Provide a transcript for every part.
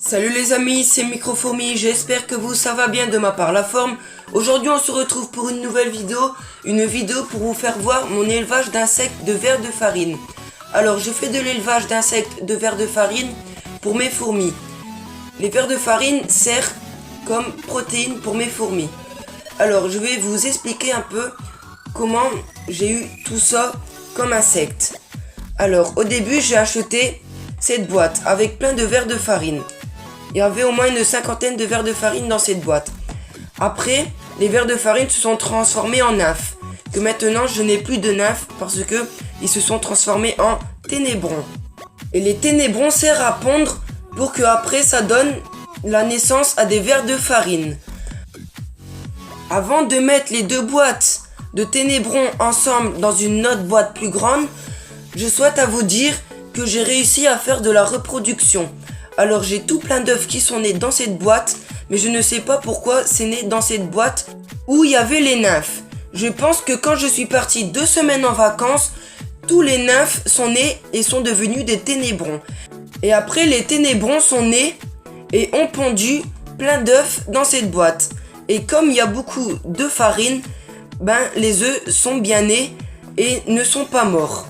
Salut les amis, c'est Microfourmi, j'espère que ça va bien de ma part la forme. Aujourd'hui on se retrouve pour une nouvelle vidéo, pour vous faire voir mon élevage d'insectes de vers de farine. Alors je fais de l'élevage d'insectes de vers de farine pour mes fourmis. Les vers de farine servent comme protéines pour mes fourmis. Alors je vais vous expliquer un peu comment j'ai eu tout ça comme insectes. Alors au début j'ai acheté cette boîte avec plein de vers de farine. Il y avait au moins une cinquantaine de vers de farine dans cette boîte. Après, les vers de farine se sont transformés en nymphes. Que maintenant, je n'ai plus de nymphes parce que ils se sont transformés en ténébrons. Et les ténébrons servent à pondre pour que après ça donne la naissance à des vers de farine. Avant de mettre les deux boîtes de ténébrons ensemble dans une autre boîte plus grande, je souhaite à vous dire que j'ai réussi à faire de la reproduction. Alors j'ai tout plein d'œufs qui sont nés dans cette boîte, mais je ne sais pas pourquoi c'est né dans cette boîte où il y avait les nymphes. Je pense que quand je suis parti 2 semaines en vacances, tous les nymphes sont nés et sont devenus des ténébrons. Et après les ténébrons sont nés et ont pondu plein d'œufs dans cette boîte. Et comme il y a beaucoup de farine, les œufs sont bien nés et ne sont pas morts.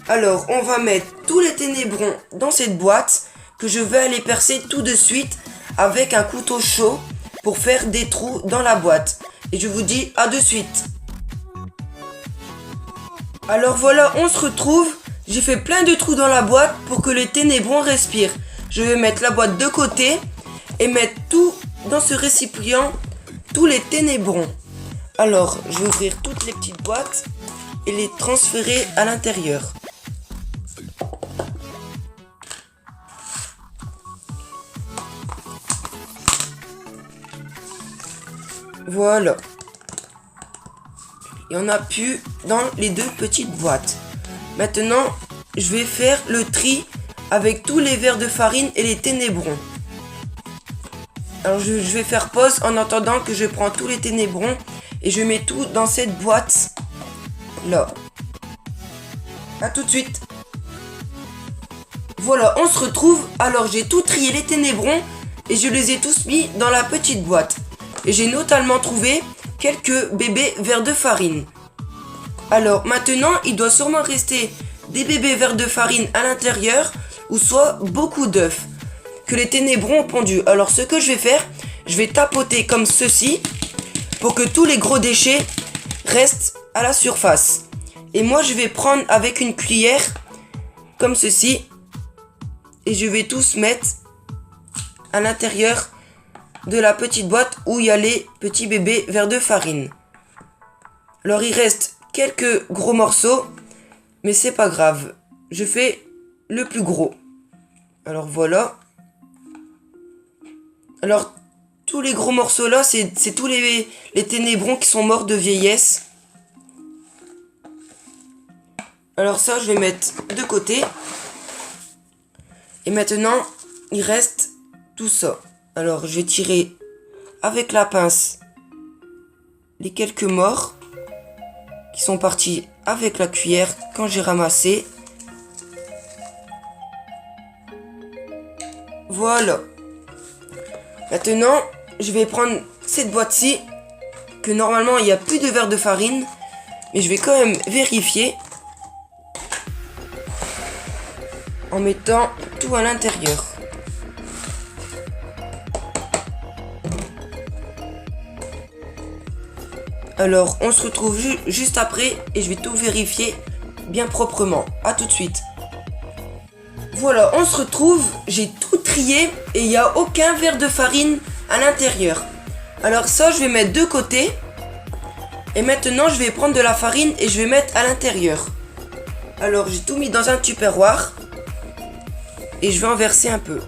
Alors on va mettre tous les ténébrons dans cette boîte que je vais aller percer tout de suite avec un couteau chaud pour faire des trous dans la boîte. Et je vous dis à de suite. Alors voilà, on se retrouve. J'ai fait plein de trous dans la boîte pour que les ténébrons respirent. Je vais mettre la boîte de côté et mettre tout dans ce récipient, tous les ténébrons. Alors, je vais ouvrir toutes les petites boîtes et les transférer à l'intérieur. Voilà. Il y en a plus dans les 2 petites boîtes. Maintenant, je vais faire le tri avec tous les vers de farine et les ténébrons. Alors je vais faire pause en attendant que je prends tous les ténébrons et je mets tout dans cette boîte là. A tout de suite. Voilà, on se retrouve. Alors j'ai tout trié les ténébrons et je les ai tous mis dans la petite boîte. Et j'ai notamment trouvé quelques bébés vers de farine. Alors maintenant, il doit sûrement rester des bébés vers de farine à l'intérieur ou soit beaucoup d'œufs que les ténébrons ont pondus. Alors ce que je vais faire, je vais tapoter comme ceci pour que tous les gros déchets restent à la surface. Et moi je vais prendre avec une cuillère comme ceci et je vais tous mettre à l'intérieur de la petite boîte où il y a les petits bébés vers de farine. Alors il reste quelques gros morceaux, mais c'est pas grave. Je fais le plus gros. Alors voilà. Alors tous les gros morceaux là, c'est tous les ténébrons qui sont morts de vieillesse. Alors ça, je vais mettre de côté. Et maintenant, il reste tout ça. Alors je vais tirer avec la pince les quelques morts qui sont partis avec la cuillère quand j'ai ramassé. Voilà. Maintenant, je vais prendre cette boîte-ci que normalement il n'y a plus de vers de farine, mais je vais quand même vérifier en mettant tout à l'intérieur. Alors, on se retrouve juste après et je vais tout vérifier bien proprement. A tout de suite. Voilà, on se retrouve. J'ai tout trié et il n'y a aucun vers de farine à l'intérieur. Alors ça, je vais mettre de côté. Et maintenant, je vais prendre de la farine et je vais mettre à l'intérieur. Alors, j'ai tout mis dans un tupperware. Et je vais en verser un peu.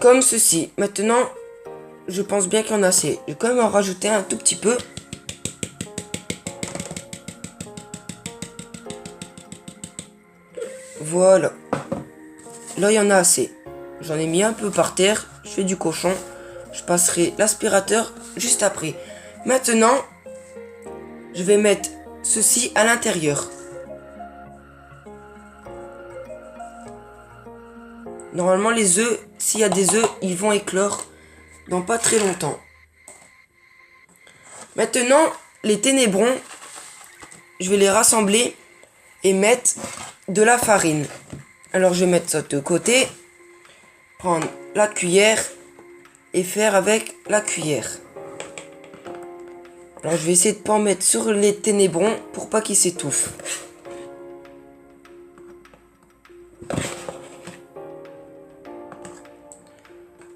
Comme ceci. Maintenant, je pense bien qu'il y en a assez. Je vais quand même en rajouter un tout petit peu. Voilà. Là, il y en a assez. J'en ai mis un peu par terre. Je fais du cochon. Je passerai l'aspirateur juste après. Maintenant, je vais mettre ceci à l'intérieur. Normalement les œufs, s'il y a des œufs, ils vont éclore dans pas très longtemps. Maintenant, les ténébrons, je vais les rassembler et mettre de la farine. Alors je vais mettre ça de côté, prendre la cuillère et faire avec la cuillère. Alors je vais essayer de ne pas en mettre sur les ténébrons pour pas qu'ils s'étouffent.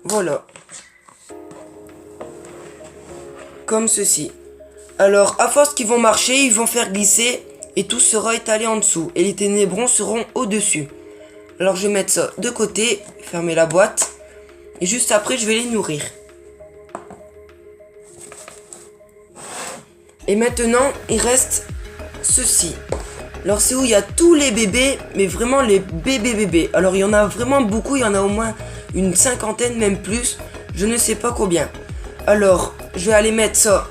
Voilà. Comme ceci. Alors à force qu'ils vont marcher, ils vont faire glisser et tout sera étalé en dessous. Et les ténébrons seront au-dessus. Alors je vais mettre ça de côté, fermer la boîte. Et juste après je vais les nourrir. Et maintenant il reste ceci. Alors c'est où il y a tous les bébés, mais vraiment les bébés. Alors il y en a vraiment beaucoup, il y en a au moins une cinquantaine, même plus. Je ne sais pas combien. Alors je vais aller mettre ça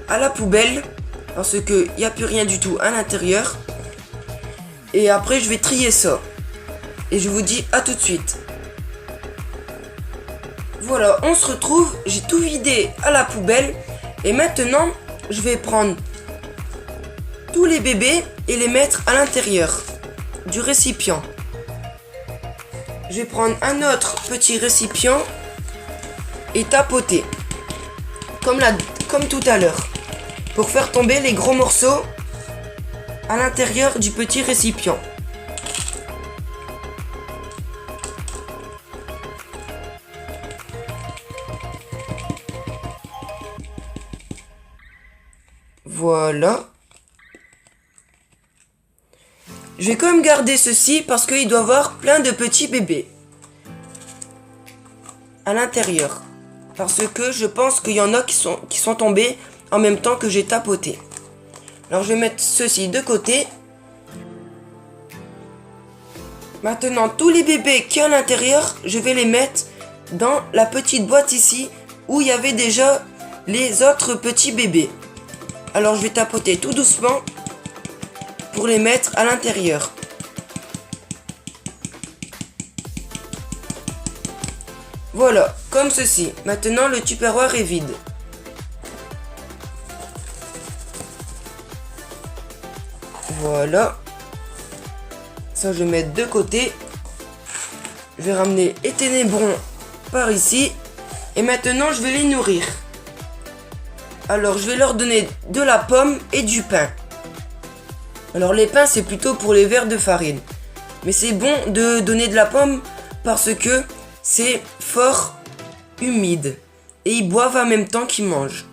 à la poubelle. Parce que il n'y a plus rien du tout à l'intérieur. Et après je vais trier ça. Et je vous dis à tout de suite. Voilà, on se retrouve. J'ai tout vidé à la poubelle. Et maintenant, je vais prendre tous les bébés et les mettre à l'intérieur du récipient. Je vais prendre un autre petit récipient et tapoter. Comme tout à l'heure. Pour faire tomber les gros morceaux à l'intérieur du petit récipient. Voilà. Je vais quand même garder ceci parce qu'il doit y avoir plein de petits bébés à l'intérieur. Parce que je pense qu'il y en a qui sont tombés en même temps que j'ai tapoté. Alors je vais mettre ceci de côté. Maintenant tous les bébés qui sont à l'intérieur, je vais les mettre dans la petite boîte ici où il y avait déjà les autres petits bébés. Alors je vais tapoter tout doucement pour les mettre à l'intérieur. Voilà, comme ceci. Maintenant le tupperware est vide. Voilà. Ça je vais mettre de côté. Je vais ramener les ténébrons par ici. Et maintenant je vais les nourrir. Alors je vais leur donner de la pomme et du pain. Alors les pains c'est plutôt pour les vers de farine. Mais c'est bon de donner de la pomme parce que c'est fort humide. Et ils boivent en même temps qu'ils mangent.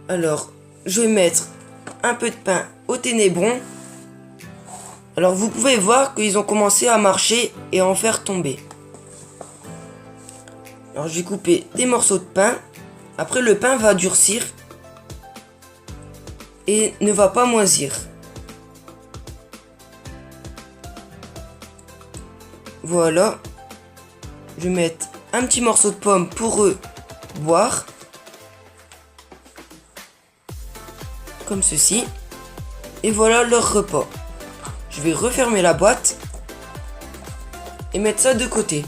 Alors je vais mettre un peu de pain au ténébron. Alors vous pouvez voir qu'ils ont commencé à marcher et à en faire tomber. Alors je vais couper des morceaux de pain. Après le pain va durcir et ne va pas moisir. Voilà. Je vais mettre un petit morceau de pomme pour eux boire. Comme ceci. Et voilà leur repas. Je vais refermer la boîte et mettre ça de côté.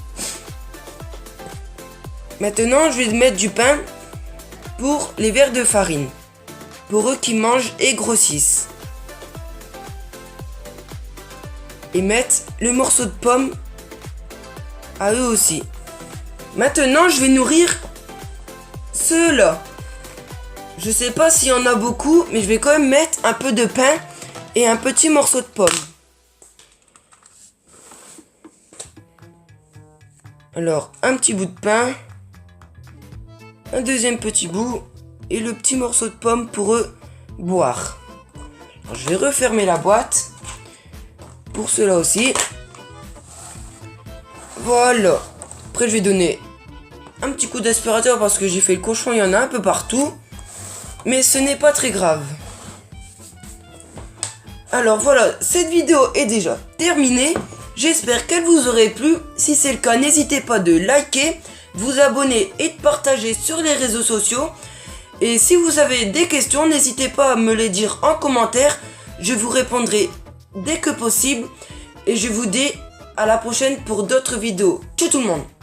Maintenant, je vais mettre du pain pour les vers de farine. Pour eux qui mangent et grossissent. Et mettre le morceau de pomme à eux aussi. Maintenant, je vais nourrir ceux-là. Je sais pas s'il y en a beaucoup, mais je vais quand même mettre un peu de pain et un petit morceau de pomme. Alors, un petit bout de pain, un deuxième petit bout et le petit morceau de pomme pour eux boire. Alors, je vais refermer la boîte pour ceux-là aussi. Voilà. Après, je vais donner un petit coup d'aspirateur parce que j'ai fait le cochon, il y en a un peu partout. Mais ce n'est pas très grave. Alors voilà, cette vidéo est déjà terminée. J'espère qu'elle vous aurait plu. Si c'est le cas, n'hésitez pas de liker, vous abonner et de partager sur les réseaux sociaux. Et si vous avez des questions, n'hésitez pas à me les dire en commentaire. Je vous répondrai dès que possible. Et je vous dis à la prochaine pour d'autres vidéos. Ciao tout le monde!